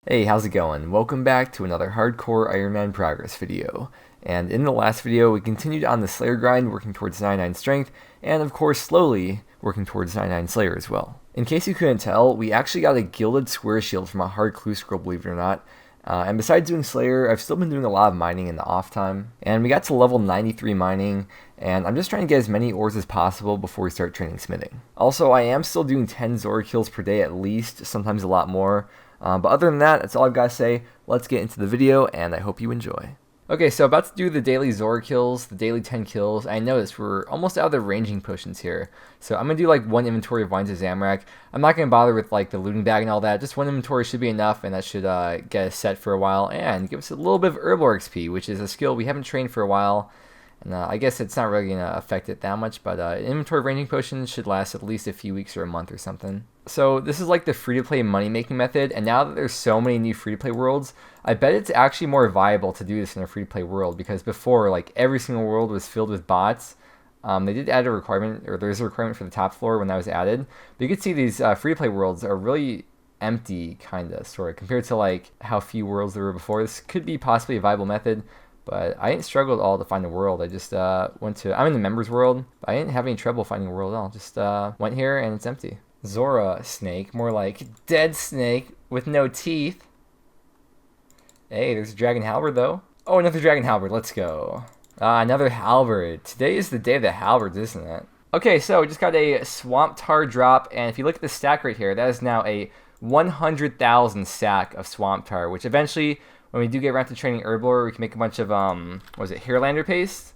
Hey, how's it going? Welcome back to another Hardcore Iron Man progress video. And in the last video, we continued on the Slayer grind, working towards 99 strength, and of course, slowly working towards 99 Slayer as well. In case you couldn't tell, we actually got a gilded square shield from a hard clue scroll, believe it or not. And besides doing Slayer, I've still been doing a lot of mining in the off time. And we got to level 93 mining, and I'm just trying to get as many ores as possible before we start training smithing. Also, I am still doing 10 Zora kills per day at least, sometimes a lot more. But other than that, that's all I've got to say. Let's get into the video, and I hope you enjoy. Okay, so about to do the daily Zora kills, the daily 10 kills. I noticed we're almost out of the ranging potions here. So I'm going to do like one inventory of Vines of Zamorak. I'm not going to bother with like the looting bag and all that. Just one inventory should be enough, and that should get us set for a while and give us a little bit of Herbal XP, which is a skill we haven't trained for a while. And I guess it's not really going to affect it that much, but inventory of ranging potions should last at least a few weeks or a month or something. So this is like the free-to-play money-making method, and now that there's so many new free-to-play worlds, I bet it's actually more viable to do this in a free-to-play world, because before, like, every single world was filled with bots. They did add a requirement, or there's a requirement for the top floor when that was added, but you can see these free-to-play worlds are really empty, kinda, sort of, compared to, like, how few worlds there were before. This could be possibly a viable method, but I didn't struggle at all to find a world. I just I'm in the members world, but I didn't have any trouble finding a world at all. Just went here, and it's empty. Zora snake, more like dead snake with no teeth. Hey, there's a dragon halberd though. Oh, another dragon halberd, let's go. Another halberd. Today is the day of the halberds, isn't it? Okay, so we just got a swamp tar drop, and if you look at the stack right here, that is now a 100,000 stack of swamp tar, which eventually, when we do get around to training Herblore, we can make a bunch of, what was it, Hairlander paste?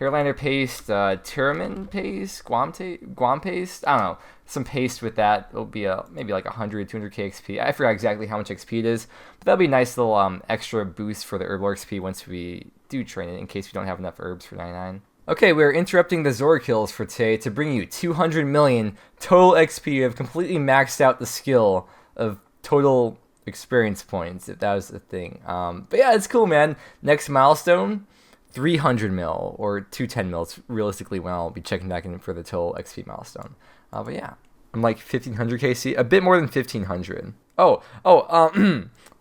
Hairlander paste, Tyramin paste, Guam paste, I don't know, some paste with that. It'll be maybe like 100, 200k XP. I forgot exactly how much XP it is, but that'll be a nice little extra boost for the Herbal XP once we do train it, in case we don't have enough herbs for 99. Okay, we're interrupting the Zora kills for today to bring you 200 million total XP. We have completely maxed out the skill of total experience points, if that was the thing. But yeah, it's cool, man. Next milestone, 300 mil, or 210 mils, realistically, when I'll be checking back in for the total XP milestone. But yeah, I'm like 1500 KC, a bit more than 1500.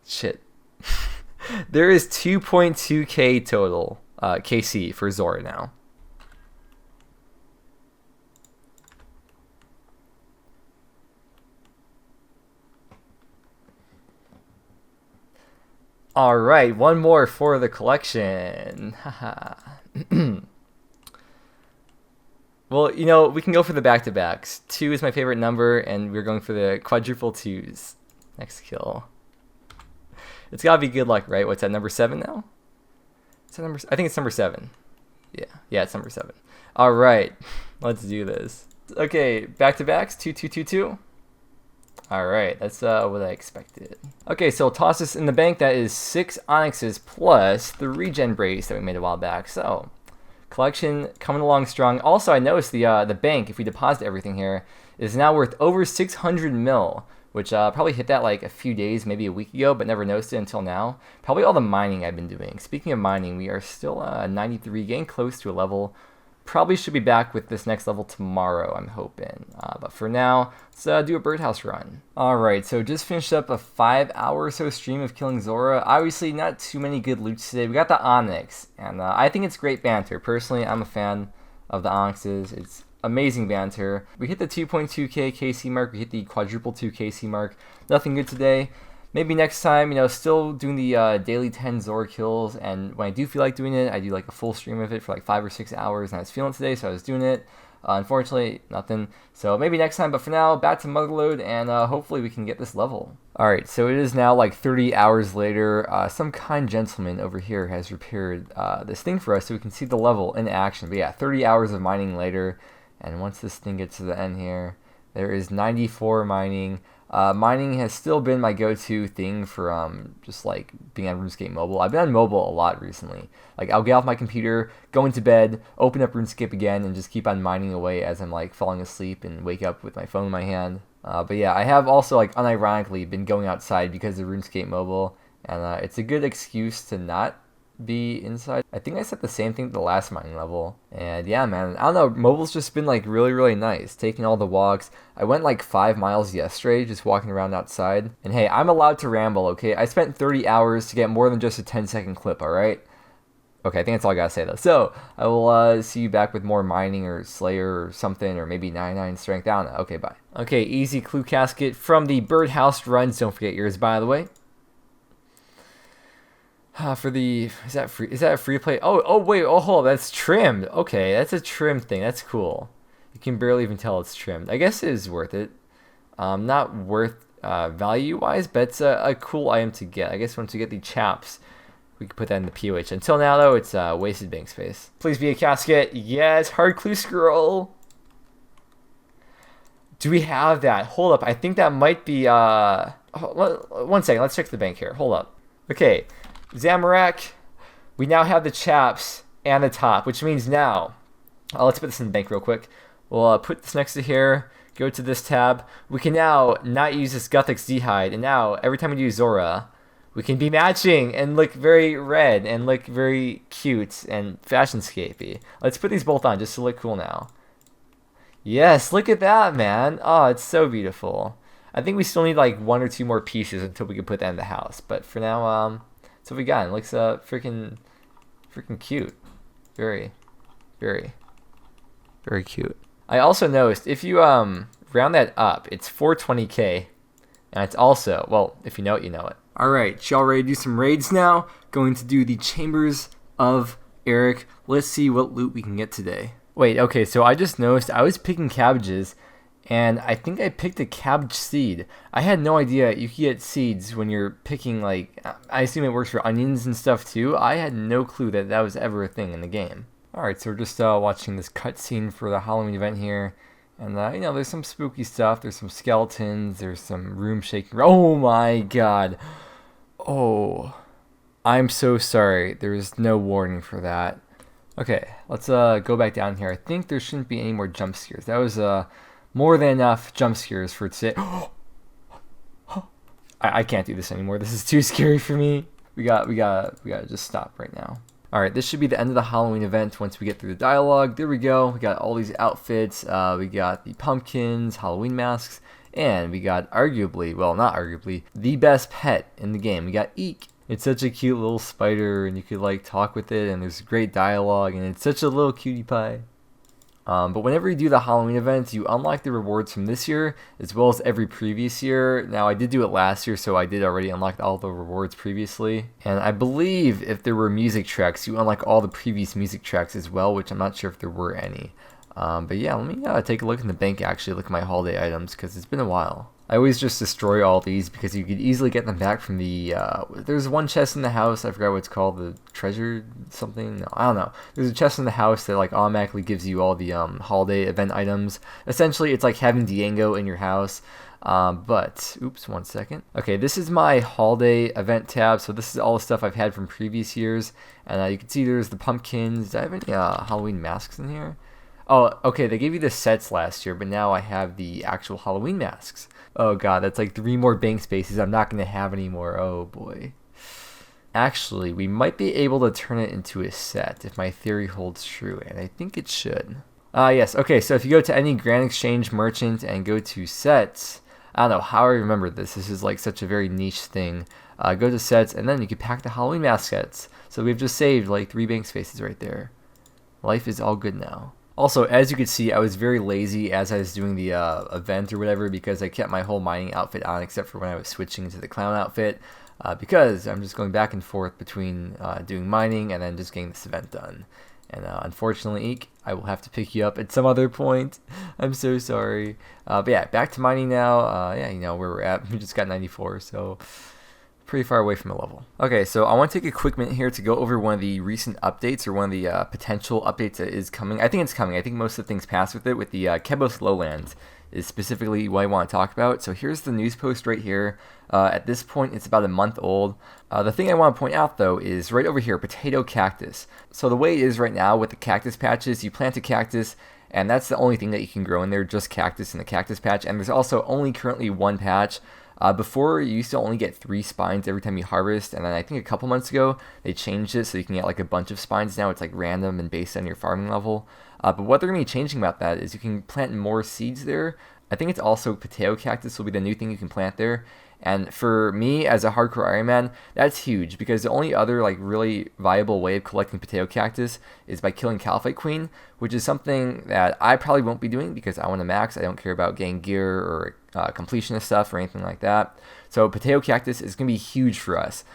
Shit. There is 2.2k total KC for Zora now. Alright, one more for the collection. Haha. Well, you know, we can go for the back-to-backs. 2 is my favorite number, and we're going for the quadruple 2s. Next kill. It's gotta be good luck, right? What's that, number 7 now? Is that number? I think it's number 7. Yeah, it's number 7. Alright, let's do this. Okay, back-to-backs, 2, 2, 2, 2. Alright, that's what I expected. Okay, so toss this in the bank. That is 6 onyxes plus the regen brace that we made a while back. So, collection coming along strong. Also, I noticed the bank, if we deposit everything here, is now worth over 600 mil, which probably hit that like a few days, maybe a week ago, but never noticed it until now. Probably all the mining I've been doing. Speaking of mining, we are still 93, getting close to a level. Probably should be back with this next level tomorrow, I'm hoping. But for now, let's do a birdhouse run. Alright, so just finished up a 5-hour or so stream of killing Zora. Obviously, not too many good loots today. We got the Onyx, and I think it's great banter. Personally, I'm a fan of the Onyxes. It's amazing banter. We hit the 2.2k KC mark. We hit the quadruple 2 KC mark. Nothing good today. Maybe next time, you know, still doing the daily 10 Zora kills, and when I do feel like doing it, I do like a full stream of it for like 5 or 6 hours, and I was feeling today, so I was doing it. Unfortunately, nothing. So maybe next time, but for now, back to Motherload, and hopefully we can get this level. Alright, so it is now like 30 hours later. Some kind gentleman over here has repaired this thing for us so we can see the level in action. But yeah, 30 hours of mining later, and once this thing gets to the end here, there is 94 mining. Mining has still been my go-to thing for just like being on RuneScape mobile. I've been on mobile a lot recently. Like I'll get off my computer, go into bed, open up RuneScape again, and just keep on mining away as I'm like falling asleep and wake up with my phone in my hand. But yeah, I have also like unironically been going outside because of RuneScape mobile, and it's a good excuse to not be inside. I think I said the same thing to the last mining level. And yeah, man, I don't know, mobile's just been like really, really nice. Taking all the walks. I went like 5 miles yesterday just walking around outside. And hey, I'm allowed to ramble, okay? I spent 30 hours to get more than just a 10-second clip, alright? Okay, I think that's all I gotta say though. So, I will see you back with more mining or Slayer or something, or maybe 99 strength. I don't know. Okay, bye. Okay, easy clue casket from the birdhouse runs. Don't forget yours, by the way. For the, is that free? Is that a free play? Oh wait, hold on, that's trimmed. Okay, that's a trim thing. That's cool. You can barely even tell it's trimmed. I guess it is worth it. Not worth value-wise, but it's a cool item to get. I guess once you get the chaps, we can put that in the POH. Until now, though, it's wasted bank space. Please be a casket. Yes, hard clue scroll. Do we have that? Hold up. I think that might be... 1 second. Let's check the bank here. Hold up. Okay. Zamorak. We now have the chaps and the top, which means now... let's put this in the bank real quick. We'll put this next to here. Go to this tab. We can now not use this Guthix D-Hide. And now, every time we do Zora... we can be matching and look very red and look very cute and fashion-scapey. Let's put these both on just to look cool now. Yes, look at that, man. Oh, it's so beautiful. I think we still need like 1 or 2 more pieces until we can put that in the house. But for now, that's what we got. It looks freaking cute. Very, very, very cute. I also noticed if you round that up, it's 420k. And it's also, well, if you know it, you know it. Alright, y'all ready to do some raids now? Going to do the Chambers of Eric. Let's see what loot we can get today. Wait, okay, so I just noticed I was picking cabbages, and I think I picked a cabbage seed. I had no idea you could get seeds when you're picking, like, I assume it works for onions and stuff too. I had no clue that that was ever a thing in the game. Alright, so we're just watching this cutscene for the Halloween event here. And, you know, there's some spooky stuff. There's some skeletons. There's some room shaking. Oh, my God. Oh. I'm so sorry. There's no warning for that. Okay, let's go back down here. I think there shouldn't be any more jump scares. That was more than enough jump scares for today. I can't do this anymore. This is too scary for me. We gotta just stop right now. Alright, this should be the end of the Halloween event once we get through the dialogue. There we go. We got all these outfits. We got the pumpkins, Halloween masks, and we got arguably, well, not arguably, the best pet in the game. We got Eek. It's such a cute little spider, and you could, like, talk with it, and there's great dialogue, and it's such a little cutie pie. But whenever you do the Halloween events, you unlock the rewards from this year, as well as every previous year. Now, I did do it last year, so I did already unlock all the rewards previously. And I believe if there were music tracks, you unlock all the previous music tracks as well, which I'm not sure if there were any. But yeah, let me take a look in the bank, actually, look at my holiday items, because it's been a while. I always just destroy all these because you could easily get them back from the, there's one chest in the house, I forgot what it's called, the treasure something, no, I don't know. There's a chest in the house that like automatically gives you all the holiday event items. Essentially, it's like having Diango in your house, but, oops, 1 second. Okay, this is my holiday event tab, so this is all the stuff I've had from previous years, and you can see there's the pumpkins. Do I have any Halloween masks in here? Oh, okay, they gave you the sets last year, but now I have the actual Halloween masks. Oh god, that's like 3 more bank spaces I'm not going to have anymore. Oh boy. Actually, we might be able to turn it into a set if my theory holds true, and I think it should. Yes, okay, so if you go to any Grand Exchange merchant and go to sets, I don't know how I remember this. This is like such a very niche thing. Go to sets, and then you can pack the Halloween mask sets. So we've just saved like 3 bank spaces right there. Life is all good now. Also, as you can see, I was very lazy as I was doing the event or whatever because I kept my whole mining outfit on except for when I was switching into the clown outfit because I'm just going back and forth between doing mining and then just getting this event done. And unfortunately, Eek, I will have to pick you up at some other point. I'm so sorry. But yeah, back to mining now. Yeah, you know where we're at. We just got 94, so pretty far away from a level. Okay, so I want to take a quick minute here to go over one of the recent updates or one of the potential updates that is coming. I think it's coming. I think most of the things pass with it. With the Kebos Lowlands is specifically what I want to talk about. So here's the news post right here. At this point, it's about a month old. The thing I want to point out, though, is right over here, potato cactus. So the way it is right now with the cactus patches, you plant a cactus, and that's the only thing that you can grow in there, just cactus in the cactus patch. And there's also only currently 1 patch Before, you used to only get 3 spines every time you harvest, and then I think a couple months ago, they changed it so you can get like a bunch of spines now. It's like random and based on your farming level. But what they're going to be changing about that is you can plant more seeds there. I think it's also potato cactus will be the new thing you can plant there. And for me, as a hardcore Iron Man, that's huge, because the only other like really viable way of collecting potato cactus is by killing Calphite Queen, which is something that I probably won't be doing because I want to max. I don't care about getting gear or completionist stuff or anything like that. So potato cactus is going to be huge for us.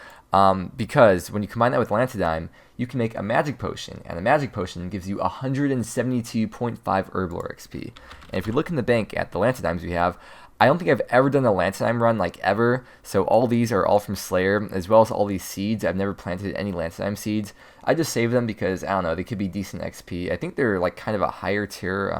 Because when you combine that with Lantidime, you can make a magic potion, and a magic potion gives you 172.5 Herblore XP. And if you look in the bank at the Lantidimes we have, I don't think I've ever done a Lantidime run, like ever, so all these are all from Slayer, as well as all these seeds. I've never planted any Lantidime seeds. I just save them because, I don't know, they could be decent XP. I think they're like kind of a higher tier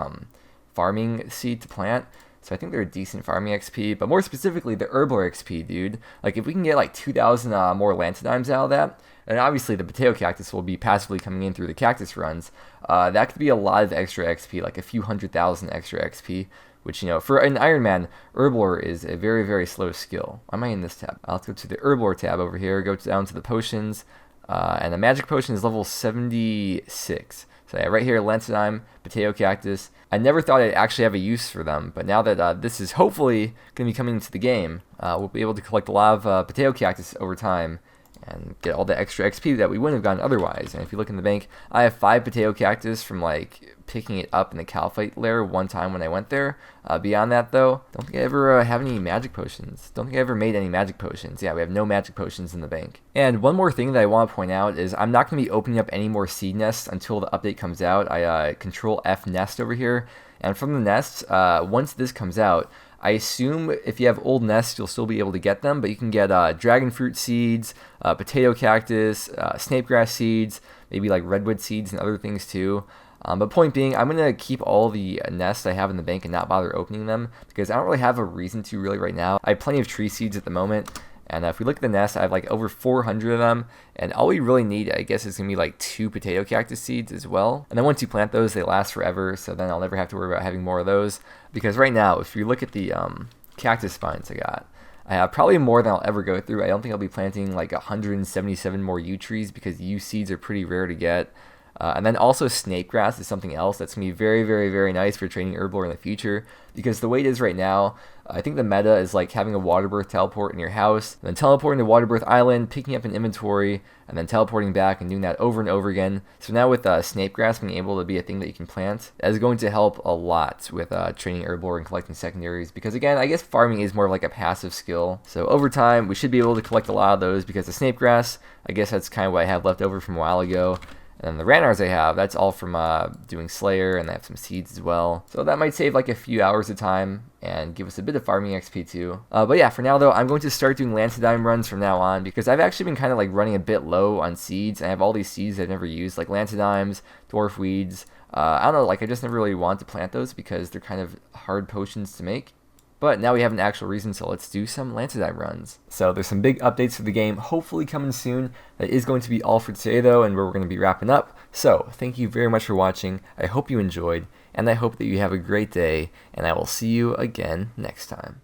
farming seed to plant. So I think they're a decent farming XP, but more specifically, the Herblore XP, dude. Like, if we can get like 2,000 more Lantidimes out of that, and obviously the potato cactus will be passively coming in through the cactus runs, that could be a lot of extra XP, like a few 100,000 extra XP, which, you know, for an Iron Man, Herblore is a very, very slow skill. Why am I in this tab? Let's go to the Herblore tab over here, go down to the potions, and the magic potion is level 76. So yeah, right here, Lantidime, potato cactus. I never thought I'd actually have a use for them, but now that this is hopefully going to be coming into the game, we'll be able to collect a lot of potato cactus over time and get all the extra XP that we wouldn't have gotten otherwise. And if you look in the bank, I have 5 potato cactus from like picking it up in the Calphite lair one time when I went there. Beyond that though, don't think I ever have any magic potions. Don't think I ever made any magic potions. Yeah, we have no magic potions in the bank. And one more thing that I want to point out is I'm not going to be opening up any more seed nests until the update comes out. I control F nest over here, and from the nests, once this comes out, I assume if you have old nests, you'll still be able to get them, but you can get dragon fruit seeds, potato cactus, snapegrass seeds, maybe like redwood seeds and other things too. But point being, I'm going to keep all the nests I have in the bank and not bother opening them, because I don't really have a reason to really right now. I have plenty of tree seeds at the moment, and if we look at the nest, I have like over 400 of them, and all we really need, I guess, is going to be like 2 potato cactus seeds as well. And then once you plant those, they last forever, so then I'll never have to worry about having more of those. Because right now, if you look at the cactus spines I have probably more than I'll ever go through. I don't think I'll be planting like 177 more yew trees, because yew seeds are pretty rare to get. And then also snapegrass is something else that's going to be very, very, very nice for training Herblore in the future, because the way it is right now, I think the meta is like having a water birth teleport in your house, and then teleporting to water birth island, picking up an inventory, and then teleporting back and doing that over and over again. So now with snapegrass being able to be a thing that you can plant, that is going to help a lot with training Herblore and collecting secondaries, because again, I guess farming is more of like a passive skill. So over time, we should be able to collect a lot of those, because the snapegrass, I guess that's kind of what I have left over from a while ago. And then the Ranars I have, that's all from doing Slayer, and I have some seeds as well. So that might save like a few hours of time and give us a bit of farming XP too. But yeah, for now though, I'm going to start doing Lantidime runs from now on, because I've actually been kind of like running a bit low on seeds. I have all these seeds I've never used, like Lantidimes, dwarf weeds. I don't know, like I just never really want to plant those because they're kind of hard potions to make. But now we have an actual reason, so let's do some Lantidime runs. So there's some big updates for the game, hopefully coming soon. That is going to be all for today though, and we're going to be wrapping up. So thank you very much for watching. I hope you enjoyed, and I hope that you have a great day, and I will see you again next time.